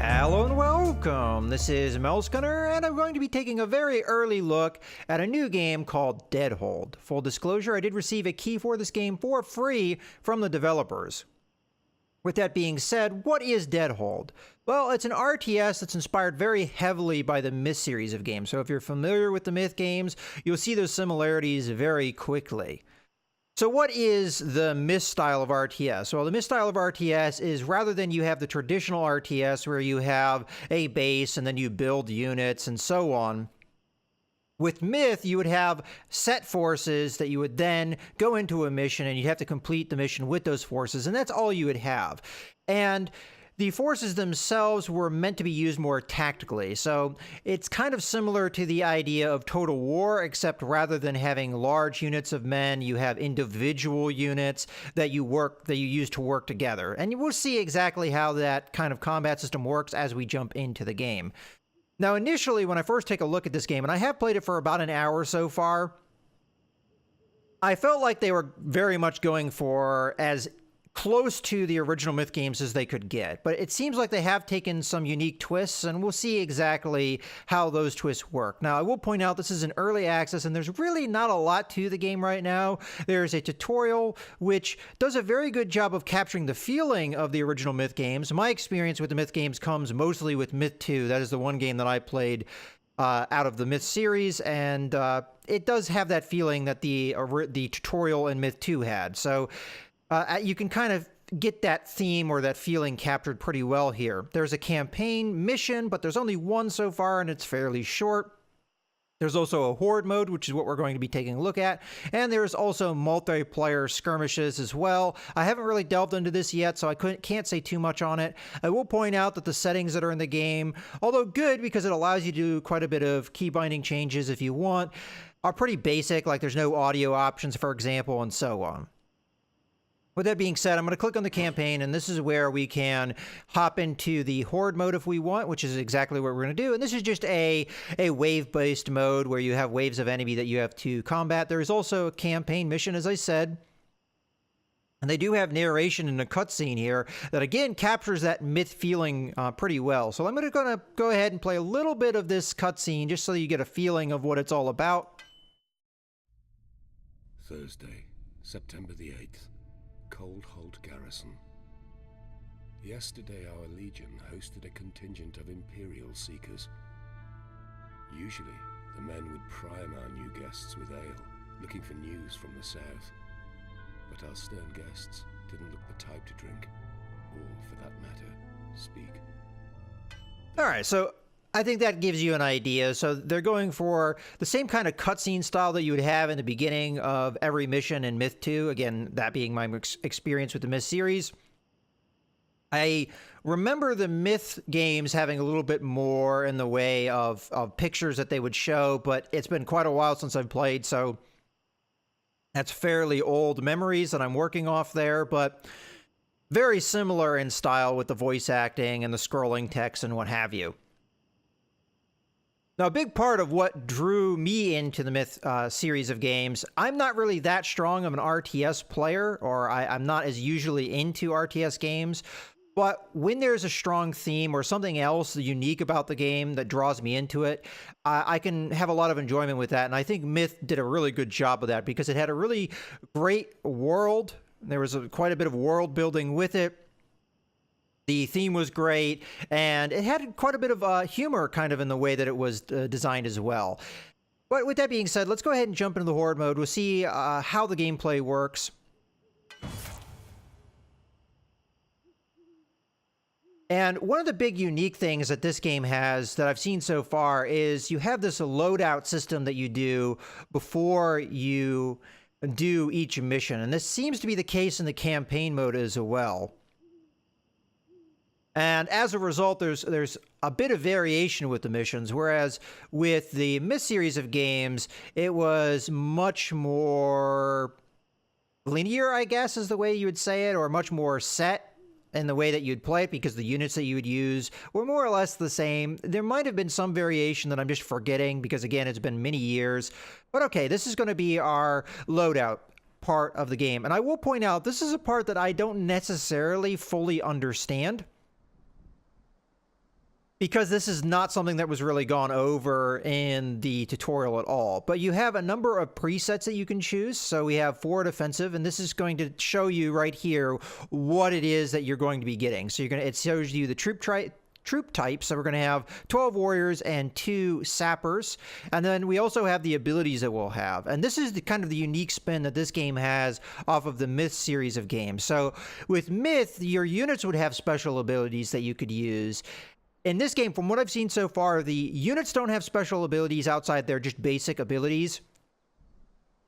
Hello and welcome, this is Melsgunner, and I'm going to be taking a very early look at a new game called Deadhold. Full disclosure, I did receive a key for this game for free from the developers. With that being said, what is Deadhold? Well, it's an RTS that's inspired very heavily by the Myth series of games, so if you're familiar with the Myth games, you'll see those similarities very quickly. So what is the Myth style of RTS? Well, the Myth style of RTS is rather than you have the traditional RTS where you have a base and then you build units and so on, with Myth, you would have set forces that you would then go into a mission and you'd have to complete the mission with those forces, and that's all you would have. And the forces themselves were meant to be used more tactically, so it's kind of similar to the idea of Total War, except rather than having large units of men, you have individual units that you use to work together. And we'll see exactly how that kind of combat system works as we jump into the game. Now, initially, when I first take a look at this game, and I have played it for about an hour so far, I felt like they were very much going for as close to the original Myth games as they could get. But it seems like they have taken some unique twists, and we'll see exactly how those twists work. Now, I will point out this is an early access, and there's really not a lot to the game right now. There's a tutorial, which does a very good job of capturing the feeling of the original Myth games. My experience with the Myth games comes mostly with Myth 2. That is the one game that I played out of the Myth series, and it does have that feeling that the tutorial in Myth 2 had. So you can kind of get that theme or that feeling captured pretty well here. There's a campaign mission, but there's only one so far, and it's fairly short. There's also a horde mode, which is what we're going to be taking a look at. And there's also multiplayer skirmishes as well. I haven't really delved into this yet, so I can't say too much on it. I will point out that the settings that are in the game, although good because it allows you to do quite a bit of key binding changes if you want, are pretty basic, like there's no audio options, for example, and so on. With that being said, I'm going to click on the campaign, and this is where we can hop into the horde mode if we want, which is exactly what we're going to do. And this is just a wave-based mode where you have waves of enemy that you have to combat. There is also a campaign mission, as I said. And they do have narration in a cutscene here that, again, captures that Myth feeling pretty well. So I'm going to go ahead and play a little bit of this cutscene just so you get a feeling of what it's all about. Thursday, September the 8th. Deadhold Garrison. Yesterday our Legion hosted a contingent of Imperial Seekers. Usually, the men would prime our new guests with ale, looking for news from the south. But our stern guests didn't look the type to drink, or for that matter, speak. Alright, so I think that gives you an idea. So they're going for the same kind of cutscene style that you would have in the beginning of every mission in Myth 2. Again, that being my experience with the Myth series. I remember the Myth games having a little bit more in the way of pictures that they would show, but it's been quite a while since I've played, so that's fairly old memories that I'm working off there, but very similar in style with the voice acting and the scrolling text and what have you. Now, a big part of what drew me into the Myth series of games, I'm not really that strong of an RTS player, or I'm not as usually into RTS games, but when there's a strong theme or something else unique about the game that draws me into it, I can have a lot of enjoyment with that, and I think Myth did a really good job of that because it had a really great world. There was quite a bit of world building with it. The theme was great, and it had quite a bit of humor kind of in the way that it was designed as well. But with that being said, let's go ahead and jump into the horde mode. We'll see how the gameplay works. And one of the big unique things that this game has that I've seen so far is you have this loadout system that you do before you do each mission. And this seems to be the case in the campaign mode as well. And as a result, there's a bit of variation with the missions, whereas with the Myth series of games, it was much more linear, I guess is the way you would say it, or much more set in the way that you'd play it because the units that you would use were more or less the same. There might have been some variation that I'm just forgetting because, again, it's been many years. But okay, this is going to be our loadout part of the game. And I will point out, this is a part that I don't necessarily fully understand. because this is not something that was really gone over in the tutorial at all. But you have a number of presets that you can choose. So we have forward offensive, and this is going to show you right here what it is that you're going to be getting. So it shows you the troop types. So we're going to have 12 warriors and 2 sappers. And then we also have the abilities that we'll have. And this is the kind of the unique spin that this game has off of the Myth series of games. So with Myth, your units would have special abilities that you could use. In this game, from what I've seen so far, the units don't have special abilities outside their just basic abilities.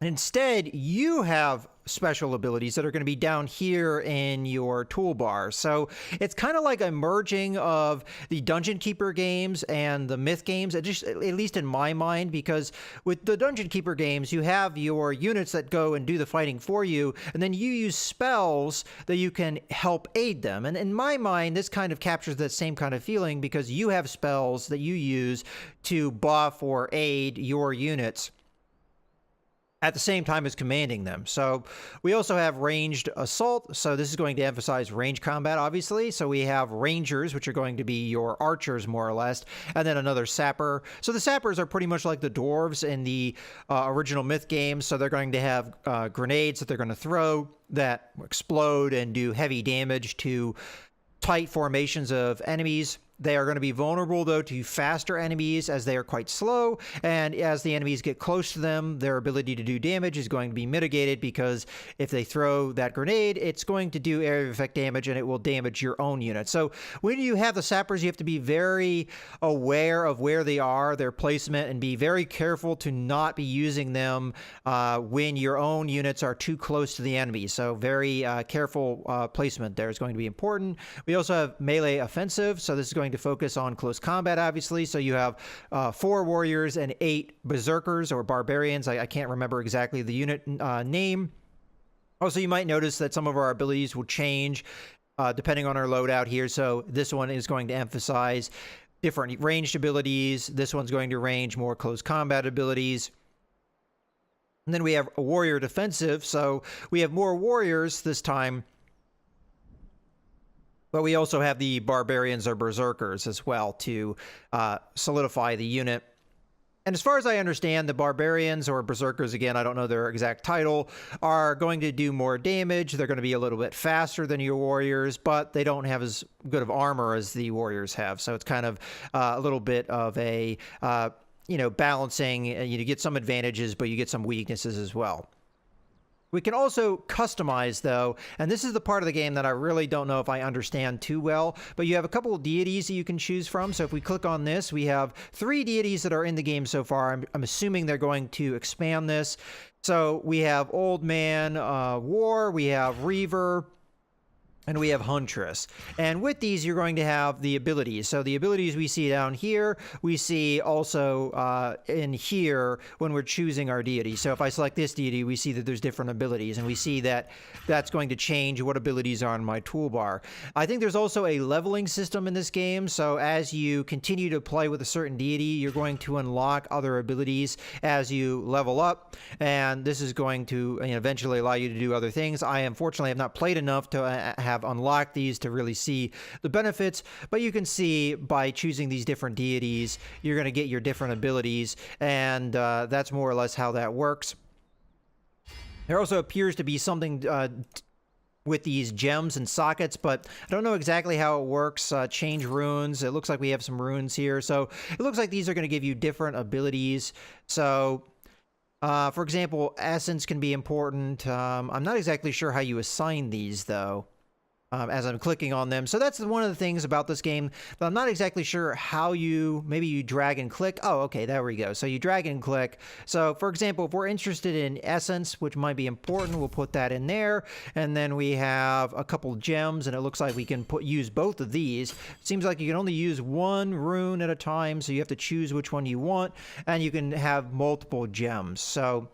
Instead, you have special abilities that are going to be down here in your toolbar. So it's kind of like a merging of the Dungeon Keeper games and the Myth games, at least in my mind, because with the Dungeon Keeper games, you have your units that go and do the fighting for you, and then you use spells that you can help aid them. And in my mind, this kind of captures that same kind of feeling because you have spells that you use to buff or aid your units at the same time as commanding them. So we also have ranged assault. So this is going to emphasize range combat, obviously. So we have rangers, which are going to be your archers, more or less, and then another sapper. So the sappers are pretty much like the dwarves in the original Myth games. So they're going to have grenades that they're going to throw that explode and do heavy damage to tight formations of enemies. They are going to be vulnerable, though, to faster enemies as they are quite slow, and as the enemies get close to them, their ability to do damage is going to be mitigated because if they throw that grenade, it's going to do area of effect damage and it will damage your own unit. So when you have the sappers, you have to be very aware of where they are, their placement, and be very careful to not be using them when your own units are too close to the enemy. So very careful placement there is going to be important. We also have melee offensive, so this is going to focus on close combat, obviously. So you have 4 warriors and 8 berserkers or barbarians. I can't remember exactly the unit name. Also, you might notice that some of our abilities will change depending on our loadout here. So this one is going to emphasize different ranged abilities. This one's going to range more close combat abilities. And then we have a warrior defensive. So we have more warriors this time, but we also have the barbarians or berserkers as well to solidify the unit. And as far as I understand, the barbarians or berserkers, again, I don't know their exact title, are going to do more damage. They're going to be a little bit faster than your warriors, but they don't have as good of armor as the warriors have. So it's kind of a little bit of a, balancing. You get some advantages, but you get some weaknesses as well. We can also customize, though, and this is the part of the game that I really don't know if I understand too well, but you have a couple of deities that you can choose from. So if we click on this, we have 3 deities that are in the game so far. I'm assuming they're going to expand this. So we have Old Man War, we have Reaver, and we have Huntress. And with these, you're going to have the abilities. So the abilities we see down here, we see also in here when we're choosing our deity. So if I select this deity, we see that there's different abilities, and we see that that's going to change what abilities are in my toolbar. I think there's also a leveling system in this game. So as you continue to play with a certain deity, you're going to unlock other abilities as you level up, and this is going to eventually allow you to do other things. I unfortunately have not played enough to have unlocked these to really see the benefits, but you can see by choosing these different deities, you're going to get your different abilities, and that's more or less how that works. There also appears to be something with these gems and sockets, but I don't know exactly how it works. Change runes. It looks like we have some runes here, so it looks like these are going to give you different abilities. So for example, essence can be important. I'm not exactly sure how you assign these, though, as I'm clicking on them. So that's one of the things about this game that I'm not exactly sure how maybe you drag and click. Oh, okay, there we go. So you drag and click. So for example, if we're interested in essence, which might be important, we'll put that in there. And then we have a couple gems, and it looks like we can use both of these. It seems like you can only use one rune at a time, so you have to choose which one you want, and you can have multiple gems. So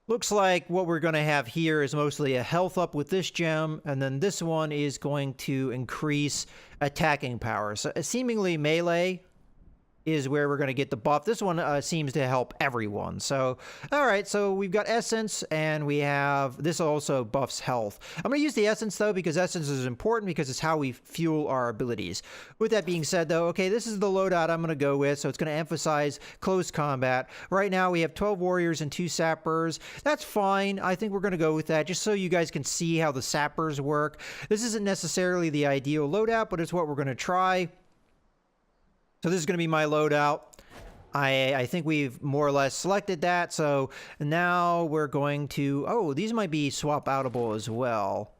looks like what we're going to have here is mostly a health up with this gem, and then this one is going to increase attacking power. So seemingly melee is where we're going to get the buff. This one seems to help everyone. So, all right, so we've got essence, and we have, this also buffs health. I'm going to use the essence, though, because essence is important because it's how we fuel our abilities. With that being said, though, okay, this is the loadout I'm going to go with, so it's going to emphasize close combat. Right now, we have 12 warriors and 2 sappers. That's fine. I think we're going to go with that, just so you guys can see how the sappers work. This isn't necessarily the ideal loadout, but it's what we're going to try. So this is going to be my loadout. I think we've more or less selected that. So now we're going to... Oh, these might be swap outable as well.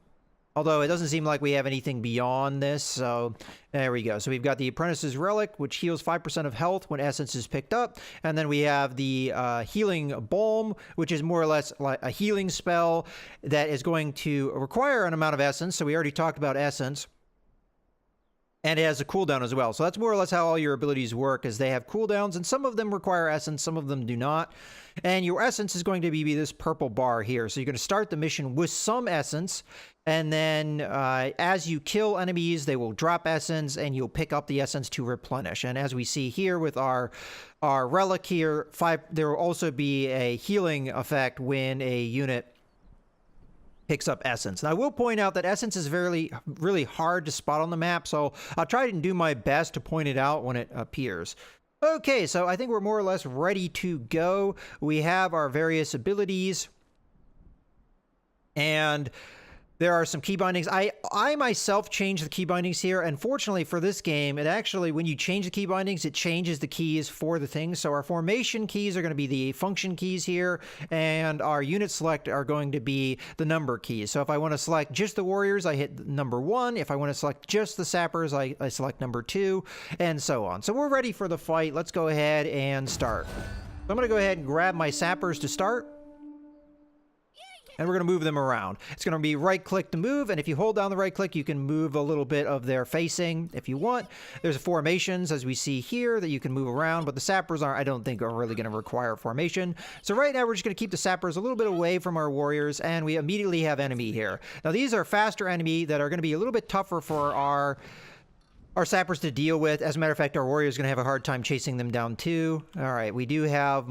Although it doesn't seem like we have anything beyond this. So there we go. So we've got the Apprentice's Relic, which heals 5% of health when Essence is picked up. And then we have the Healing Balm, which is more or less like a healing spell that is going to require an amount of Essence. So we already talked about Essence. And it has a cooldown as well. So that's more or less how all your abilities work, is they have cooldowns, and some of them require essence, some of them do not. And your essence is going to be this purple bar here. So you're going to start the mission with some essence, and then as you kill enemies, they will drop essence, and you'll pick up the essence to replenish. And as we see here with our relic here, there will also be a healing effect when a unit picks up essence. Now, I will point out that essence is really hard to spot on the map, so I'll try and do my best to point it out when it appears. Okay, so I think we're more or less ready to go. We have our various abilities, and there are some key bindings. I myself changed the key bindings here, and fortunately for this game, it actually, when you change the key bindings, it changes the keys for the things. So our formation keys are going to be the function keys here, and our unit select are going to be the number keys. So if I want to select just the warriors, I hit number 1. If I want to select just the sappers, I select number 2, and so on. So we're ready for the fight. Let's go ahead and start. So I'm going to go ahead and grab my sappers to start. And we're going to move them around. It's going to be right-click to move, and if you hold down the right-click, you can move a little bit of their facing if you want. There's formations, as we see here, that you can move around, but the sappers I don't think are really going to require formation. So right now, we're just going to keep the sappers a little bit away from our warriors, and we immediately have enemy here. Now, these are faster enemy that are going to be a little bit tougher for our sappers to deal with. As a matter of fact, our warriors are going to have a hard time chasing them down too. All right, we do have,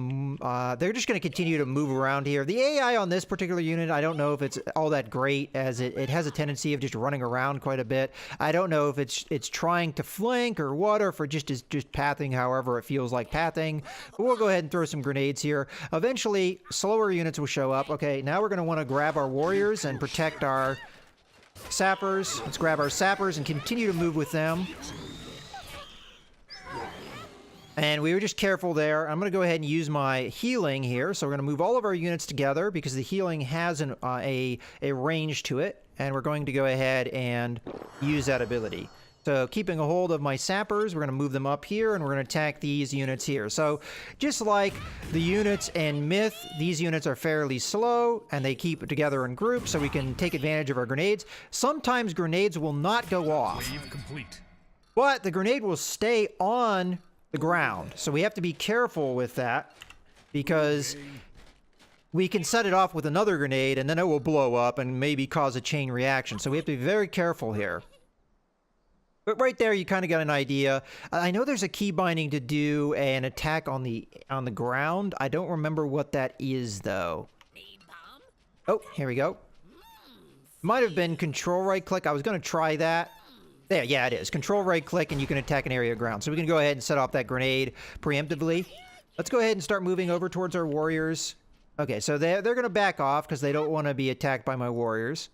they're just going to continue to move around here. The AI on this particular unit, I don't know if it's all that great, as it has a tendency of just running around quite a bit. I don't know if it's trying to flank or what, or if it just is just pathing however it feels like pathing. But we'll go ahead and throw some grenades here. Eventually, slower units will show up. Okay, now we're going to want to grab our warriors and protect our sappers. Let's grab our sappers and continue to move with them. And we were just careful there. I'm going to go ahead and use my healing here. So we're going to move all of our units together because the healing has a range to it. And we're going to go ahead and use that ability. So keeping a hold of my sappers, we're going to move them up here, and we're going to attack these units here. So just like the units in Myth, these units are fairly slow, and they keep together in groups, so we can take advantage of our grenades. Sometimes grenades will not go off, but the grenade will stay on the ground. So we have to be careful with that, because we can set it off with another grenade, and then it will blow up and maybe cause a chain reaction. So we have to be very careful here. But right there, you kind of got an idea. I know there's a key binding to do an attack on the ground. I don't remember what that is, though. Oh, here we go. Might have been control right-click. I was going to try that. There, yeah, it is. Control right-click, and you can attack an area of ground. So we can go ahead and set off that grenade preemptively. Let's go ahead and start moving over towards our warriors. Okay, so they're going to back off because they don't want to be attacked by my warriors.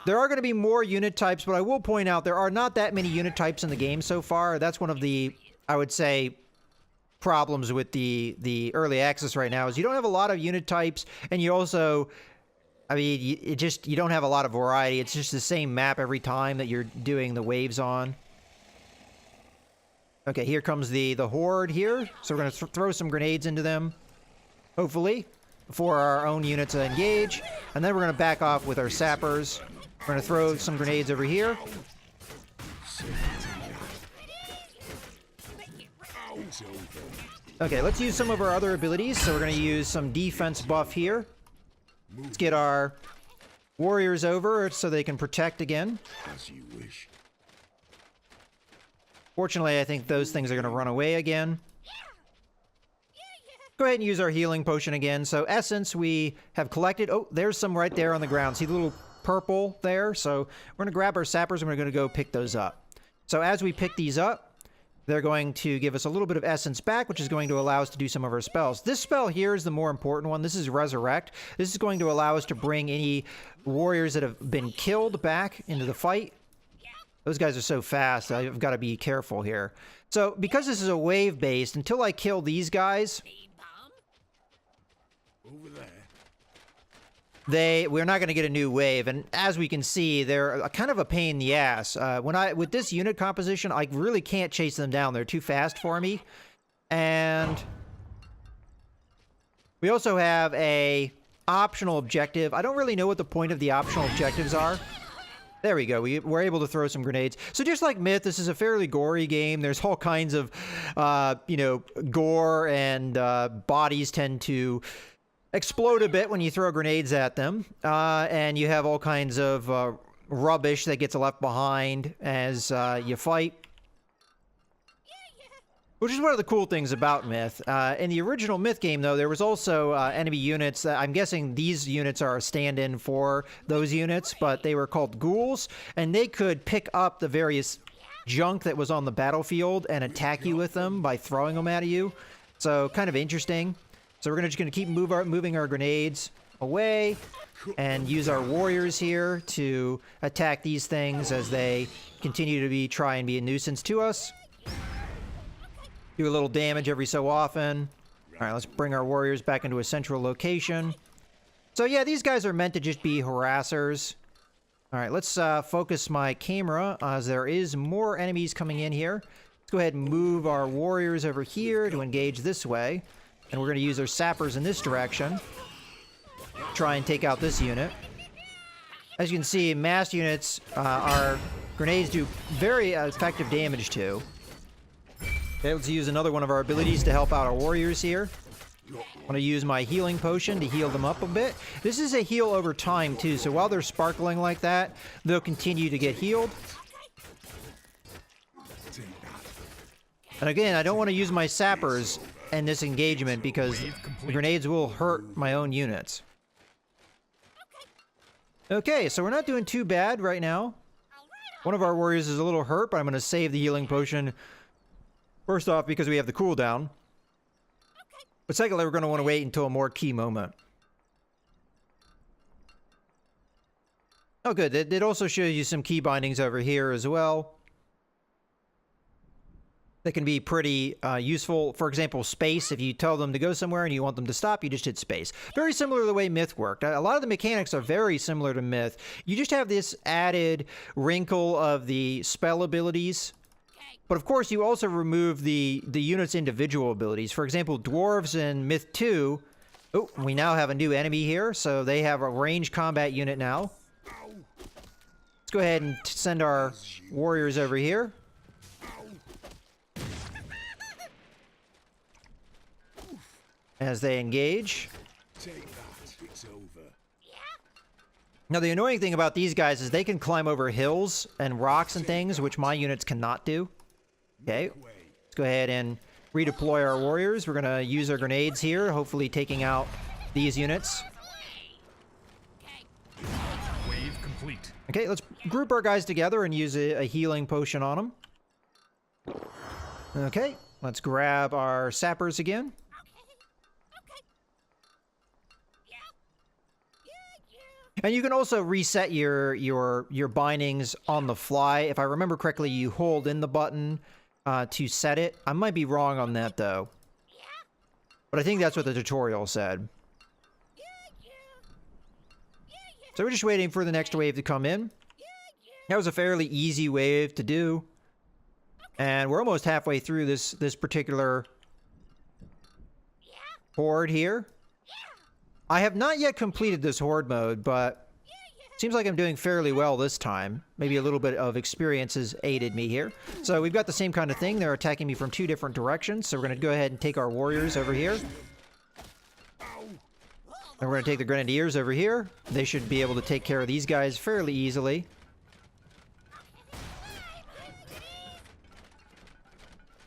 There are going to be more unit types, but I will point out there are not that many unit types in the game so far. That's one of the, I would say, problems with the early access right now, is you don't have a lot of unit types, and you also, I mean, you don't have a lot of variety. It's just the same map every time that you're doing the waves on. Okay, here comes the horde here. So we're going to throw some grenades into them, hopefully, before our own units engage. And then we're going to back off with our sappers. We're going to throw some grenades over here. Okay, let's use some of our other abilities. So we're going to use some defense buff here. Let's get our warriors over so they can protect again. As you wish. Fortunately, I think those things are going to run away again. Go ahead and use our healing potion again. So essence we have collected. Oh, there's some right there on the ground. See the little purple there? So we're going to grab our sappers and we're going to go pick those up. So as we pick these up, they're going to give us a little bit of essence back, which is going to allow us to do some of our spells. This spell here is the more important one. This is Resurrect. This is going to allow us to bring any warriors that have been killed back into the fight. Those guys are so fast, I've got to be careful here. So because this is a wave-based, until I kill these guys, Over there. we're not going to get a new wave, and as we can see, they're kind of a pain in the ass. With this unit composition, I really can't chase them down. They're too fast for me. And we also have a optional objective. I don't really know what the point of the optional objectives are. There we go. We're able to throw some grenades. So just like Myth, this is a fairly gory game. There's all kinds of, gore, and bodies tend to explode a bit when you throw grenades at them. And you have all kinds of rubbish that gets left behind as you fight. Which is one of the cool things about Myth. In the original Myth game, though, there was also enemy units. I'm guessing these units are a stand-in for those units, but they were called ghouls, and they could pick up the various junk that was on the battlefield and attack you with them by throwing them at you. So, kind of interesting. So we're just going to keep moving our grenades away and use our warriors here to attack these things as they continue to try and be a nuisance to us. Do a little damage every so often. All right, let's bring our warriors back into a central location. So yeah, these guys are meant to just be harassers. All right, let's focus my camera as there is more enemies coming in here. Let's go ahead and move our warriors over here to engage this way. And we're going to use our sappers in this direction. Try and take out this unit. As you can see, mass units, our grenades do very effective damage to. Okay, let's use another one of our abilities to help out our warriors here. I'm going to use my healing potion to heal them up a bit. This is a heal over time, too, so while they're sparkling like that, they'll continue to get healed. And again, I don't want to use my sappers in this engagement because the grenades will hurt my own units. Okay, so we're not doing too bad right now. One of our warriors is a little hurt, but I'm going to save the healing potion. First off, because we have the cooldown. But secondly, we're going to want to wait until a more key moment. Oh, good. It also shows you some key bindings over here as well. That can be pretty useful. For example, space. If you tell them to go somewhere and you want them to stop, you just hit space. Very similar to the way Myth worked. A lot of the mechanics are very similar to Myth. You just have this added wrinkle of the spell abilities. But of course, you also remove the unit's individual abilities. For example, dwarves in Myth 2. Oh, we now have a new enemy here, so they have a ranged combat unit now. Let's go ahead and send our warriors over here. As they engage. Take that. It's over. Now, the annoying thing about these guys is they can climb over hills and rocks and things, which my units cannot do. Okay, let's go ahead and redeploy our warriors. We're going to use our grenades here, hopefully taking out these units. Wave complete. Okay, let's group our guys together and use a healing potion on them. Okay, let's grab our sappers again. And you can also reset your bindings on the fly. If I remember correctly, you hold in the button to set it. I might be wrong on that, though. But I think that's what the tutorial said. So we're just waiting for the next wave to come in. That was a fairly easy wave to do. And we're almost halfway through this particular horde here. I have not yet completed this horde mode, but seems like I'm doing fairly well this time. Maybe a little bit of experience has aided me here. So we've got the same kind of thing. They're attacking me from two different directions. So we're going to go ahead and take our warriors over here. And we're going to take the grenadiers over here. They should be able to take care of these guys fairly easily.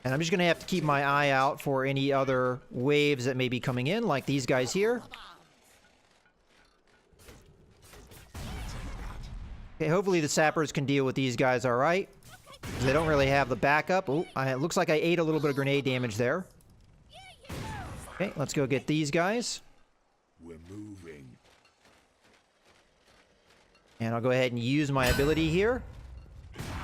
And I'm just going to have to keep my eye out for any other waves that may be coming in, like these guys here. Okay, hopefully the sappers can deal with these guys all right. They don't really have the backup. Oh, it looks like I ate a little bit of grenade damage there. Okay, let's go get these guys. We're moving. And I'll go ahead and use my ability here.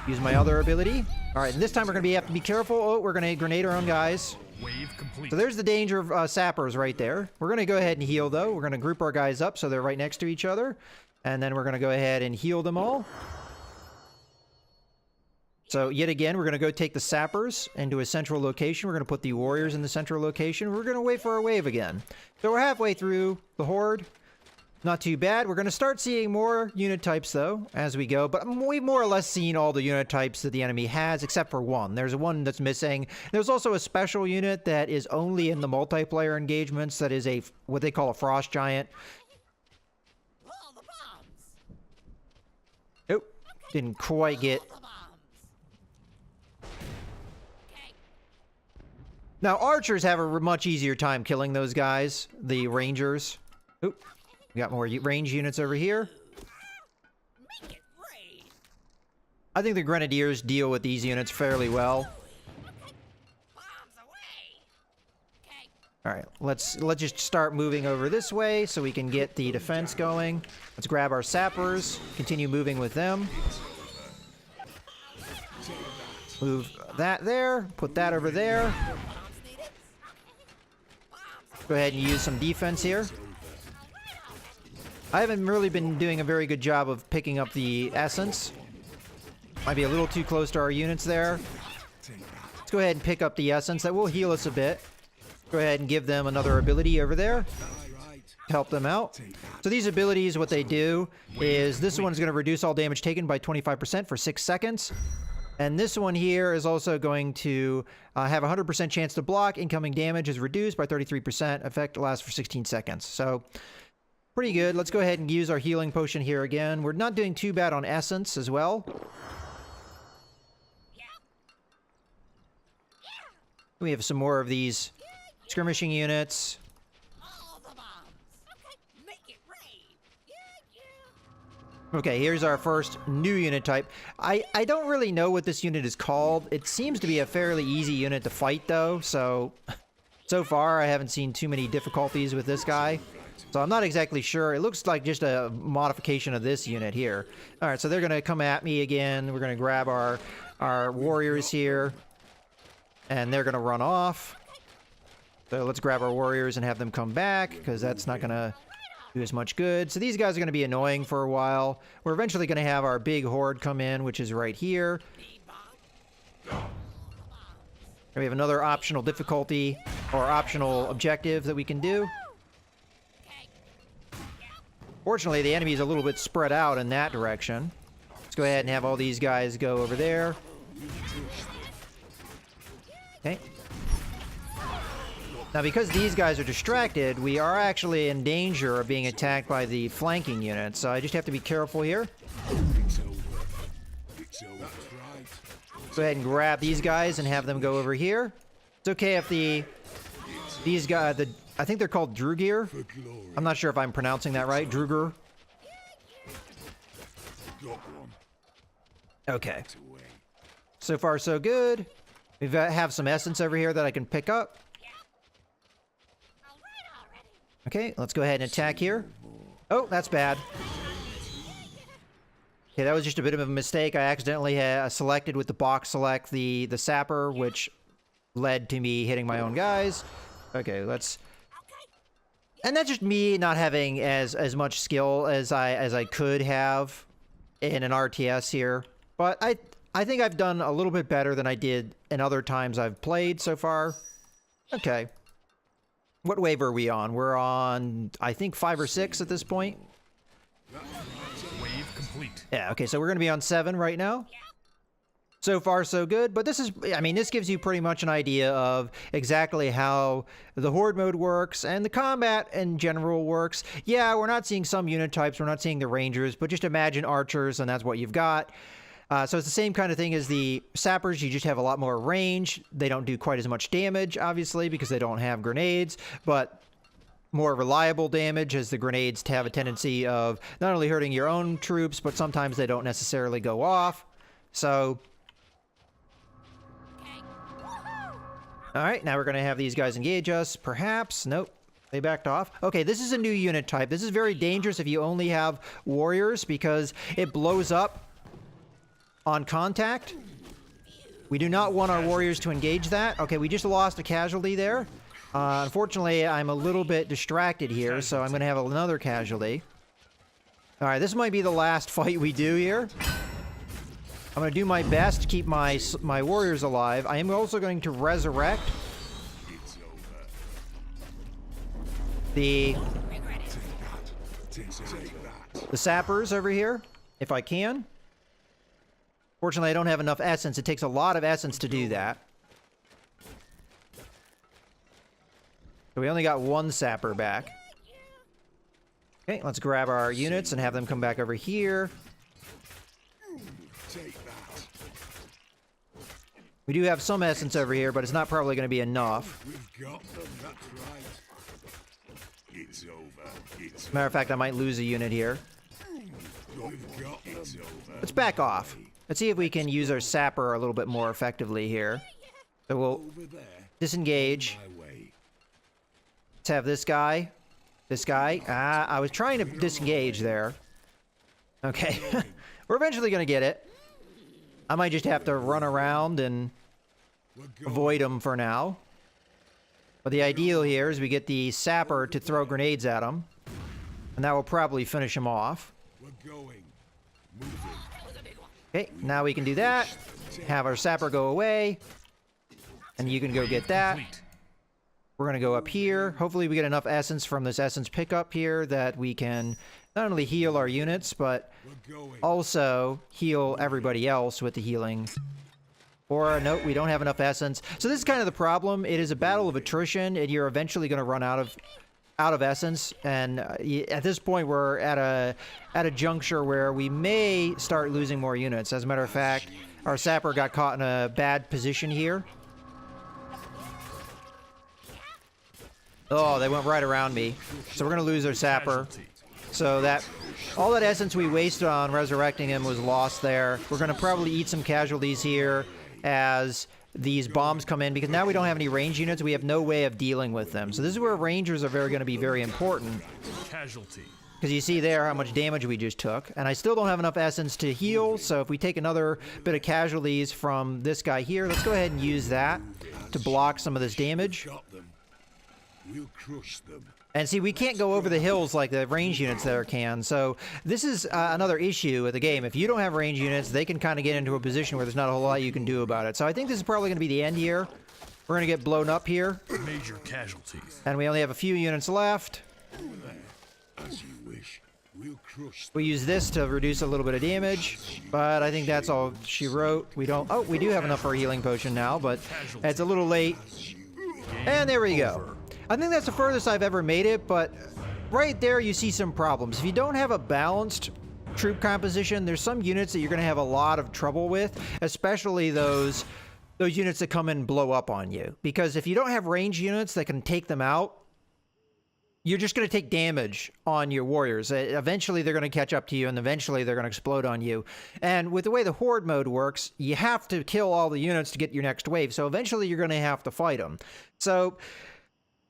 Use my other ability. All right, and this time we're going to have to be careful. Oh, we're going to grenade our own guys. Wave complete. So there's the danger of sappers right there. We're going to go ahead and heal, though. We're going to group our guys up so they're right next to each other. And then we're going to go ahead and heal them all. So yet again, we're going to go take the sappers into a central location. We're going to put the warriors in the central location. We're going to wait for our wave again. So we're halfway through the horde. Not too bad. We're going to start seeing more unit types, though, as we go. But we've more or less seen all the unit types that the enemy has, except for one. There's one that's missing. There's also a special unit that is only in the multiplayer engagements. That is what they call a frost giant. Oh, didn't quite get... Now, archers have a much easier time killing those guys, the rangers. Oop, we got more range units over here. I think the grenadiers deal with these units fairly well. All right, let's just start moving over this way so we can get the defense going. Let's grab our sappers, continue moving with them. Move that there, put that over there. Go ahead and use some defense here. I haven't really been doing a very good job of picking up the essence. Might be a little too close to our units there. Let's go ahead and pick up the essence. That will heal us a bit. Go ahead and give them another ability over there to help them out. So these abilities, what they do is this one's going to reduce all damage taken by 25% for 6 seconds. And this one here is also going to have a 100% chance to block. Incoming damage is reduced by 33%. Effect lasts for 16 seconds. So, pretty good. Let's go ahead and use our healing potion here again. We're not doing too bad on essence as well. We have some more of these skirmishing units. Okay, here's our first new unit type. I don't really know what this unit is called. It seems to be a fairly easy unit to fight, though. So far, I haven't seen too many difficulties with this guy. So I'm not exactly sure. It looks like just a modification of this unit here. All right, so they're going to come at me again. We're going to grab our warriors here. And they're going to run off. So let's grab our warriors and have them come back, because that's not going to do as much good. So these guys are going to be annoying for a while. We're eventually going to have our big horde come in, which is right here. We have another optional difficulty or optional objective that we can do. Fortunately, the enemy is a little bit spread out in that direction. Let's go ahead and have all these guys go over there. Okay. Now, because these guys are distracted, we are actually in danger of being attacked by the flanking unit, so I just have to be careful here. Go ahead and grab these guys and have them go over here. It's okay if these guys, I think they're called Drugir. I'm not sure if I'm pronouncing that right. Drugir. Okay. So far, so good. We have some essence over here that I can pick up. Okay, let's go ahead and attack here. Oh, that's bad. Okay, that was just a bit of a mistake. I accidentally selected with the box select the sapper, which led to me hitting my own guys. Okay, let's... And that's just me not having as much skill as I could have in an RTS here. But I think I've done a little bit better than I did in other times I've played so far. Okay. What wave are we on? We're on, I think, 5 or 6 at this point. Wave complete. Yeah, okay, so we're going to be on 7 right now. So far, so good. But this is, I mean, this gives you pretty much an idea of exactly how the Horde mode works and the combat in general works. Yeah, we're not seeing some unit types. We're not seeing the Rangers, but just imagine archers, and that's what you've got. So it's the same kind of thing as the sappers. You just have a lot more range. They don't do quite as much damage, obviously, because they don't have grenades, but more reliable damage, as the grenades have a tendency of not only hurting your own troops, but sometimes they don't necessarily go off. So, all right, now we're going to have these guys engage us. Perhaps. Nope. They backed off. Okay, this is a new unit type. This is very dangerous if you only have warriors, because it blows up on contact. We do not want our warriors to engage that. Okay, we just lost a casualty there. Unfortunately, I'm a little bit distracted here, so I'm going to have another casualty. All right, this might be the last fight we do here. I'm going to do my best to keep my warriors alive. I am also going to resurrect the sappers over here, if I can. Fortunately, I don't have enough essence. It takes a lot of essence to do that. So we only got one sapper back. Okay, let's grab our units and have them come back over here. We do have some essence over here, but it's not probably going to be enough. We've got them, that's right. It's over. Matter of fact, I might lose a unit here. We've got them. It's over. Let's back off. Let's see if we can use our sapper a little bit more effectively here. So we'll disengage. Let's have this guy. This guy. I was trying to disengage there. Okay. We're eventually going to get it. I might just have to run around and avoid him for now. But the ideal here is we get the sapper to throw grenades at him. And that will probably finish him off. Okay, now we can do that. Have our sapper go away. And you can go get that. We're going to go up here. Hopefully we get enough essence from this essence pickup here that we can not only heal our units, but also heal everybody else with the healing. Or, no, we don't have enough essence. So this is kind of the problem. It is a battle of attrition, and you're eventually going to run out of essence. And at this point, we're at a juncture where we may start losing more units. As a matter of fact, our sapper got caught in a bad position here. Oh, they went right around me. So we're going to lose our sapper. So that all that essence we wasted on resurrecting him was lost there. We're going to probably eat some casualties here as these bombs come in, because now we don't have any range units. We have no way of dealing with them. So this is where rangers are going to be very important. Casualty. Because you see there how much damage we just took. And I still don't have enough essence to heal, so if we take another bit of casualties from this guy here, let's go ahead and use that to block some of this damage. We'll crush them. And see, we can't go over the hills like the range units there can. So this is another issue with the game. If you don't have range units, they can kind of get into a position where there's not a whole lot you can do about it. So I think this is probably going to be the end here. We're going to get blown up here. Major casualties. And we only have a few units left. As you wish. We'll crush them. We use this to reduce a little bit of damage. But I think that's all she wrote. We don't... Oh, we do have enough for a healing potion now, but it's a little late. And there we go. I think that's the furthest I've ever made it, but right there you see some problems. If you don't have a balanced troop composition, there's some units that you're going to have a lot of trouble with, especially those units that come in and blow up on you. Because if you don't have range units that can take them out, you're just going to take damage on your warriors. Eventually they're going to catch up to you, and eventually they're going to explode on you. And with the way the horde mode works, you have to kill all the units to get your next wave. So eventually you're going to have to fight them. So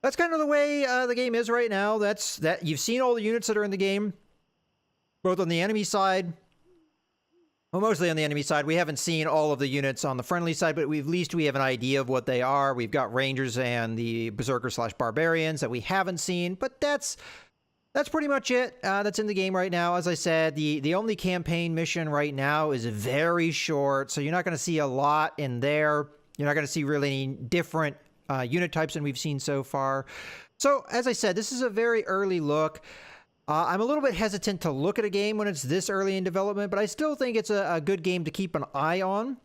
that's kind of the way the game is right now. You've seen all the units that are in the game, both on the enemy side. Well, mostly on the enemy side. We haven't seen all of the units on the friendly side, but at least we have an idea of what they are. We've got Rangers and the Berserker/Barbarians that we haven't seen, but that's pretty much it. That's in the game right now. As I said, the only campaign mission right now is very short, so you're not going to see a lot in there. You're not going to see really any different unit types than we've seen so far. So, as I said, this is a very early look. I'm a little bit hesitant to look at a game when it's this early in development, but I still think it's a good game to keep an eye on.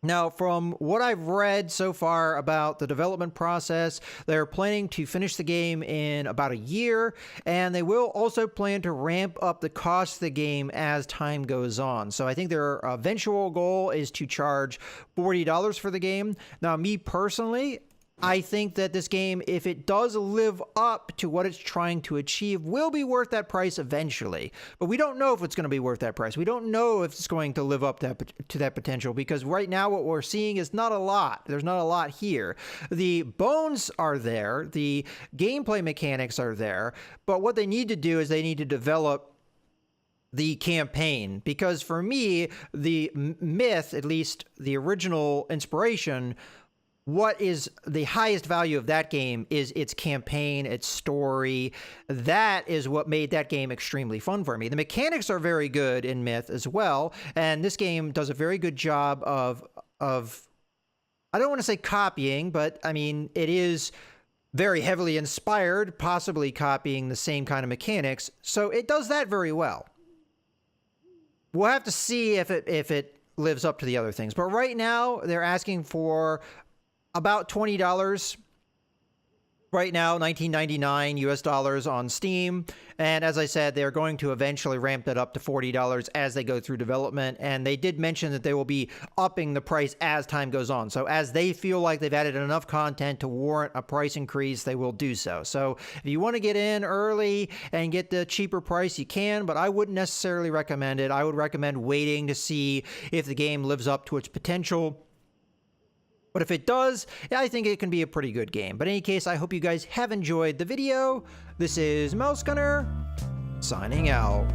Now, from what I've read so far about the development process, they're planning to finish the game in about a year, and they will also plan to ramp up the cost of the game as time goes on. So I think their eventual goal is to charge $40 for the game. Now, me personally, I think that this game, if it does live up to what it's trying to achieve, will be worth that price eventually. But we don't know if it's going to be worth that price. We don't know if it's going to live up to that potential, because right now what we're seeing is not a lot. There's not a lot here. The bones are there. The gameplay mechanics are there. But what they need to do is they need to develop the campaign, because for me, the myth, at least the original inspiration, what is the highest value of that game is its campaign, its story. That is what made that game extremely fun for me. The mechanics are very good in Myth as well, and this game does a very good job of I don't want to say copying, but I mean, it is very heavily inspired, possibly copying the same kind of mechanics, so it does that very well. We'll have to see if it lives up to the other things, but right now they're asking for about $20 right now, $19.99 US dollars on Steam. And as I said, they're going to eventually ramp that up to $40 as they go through development. And they did mention that they will be upping the price as time goes on. So as they feel like they've added enough content to warrant a price increase, they will do so. So if you want to get in early and get the cheaper price, you can, but I wouldn't necessarily recommend it. I would recommend waiting to see if the game lives up to its potential. But if it does, I think it can be a pretty good game. But in any case, I hope you guys have enjoyed the video. This is Mouse Gunner, signing out.